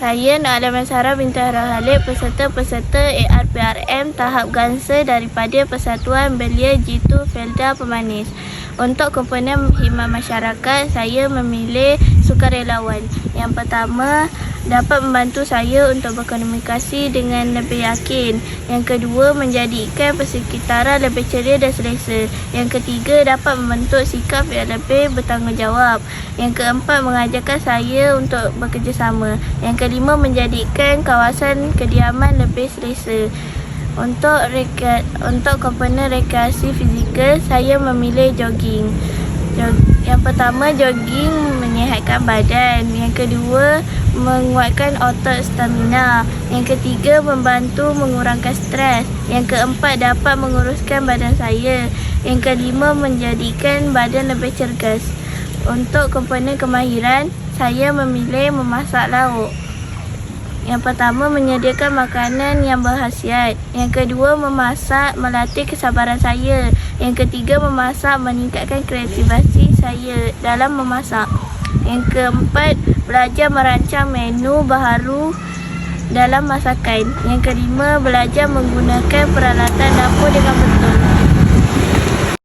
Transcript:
Saya Nur Alia Sarah binti Harah Khalid, peserta-peserta ARPRM tahap Gansa daripada Persatuan Belia Jitu Felda Pemanis. Untuk komponen khidmat masyarakat, saya memilih sukarelawan. Yang pertama, dapat membantu saya untuk berkomunikasi dengan lebih yakin. Yang kedua, menjadikan persekitaran lebih ceria dan selesa. Yang ketiga, dapat membentuk sikap yang lebih bertanggungjawab. Yang keempat, mengajarkan saya untuk bekerjasama. Yang kelima, menjadikan kawasan kediaman lebih selesa. Untuk komponen rekreasi fizikal, saya memilih jogging. Yang pertama, jogging menyihatkan badan. Yang kedua, menguatkan otot stamina. Yang ketiga, membantu mengurangkan stres. Yang keempat, dapat menguruskan badan saya. Yang kelima, menjadikan badan lebih cergas. Untuk komponen kemahiran, saya memilih memasak lauk. Yang pertama, menyediakan makanan yang berkhasiat. Yang kedua, memasak melatih kesabaran saya. Yang ketiga, memasak meningkatkan kreativiti saya dalam memasak. Yang keempat, belajar merancang menu baharu dalam masakan. Yang kelima, belajar menggunakan peralatan dapur dengan betul.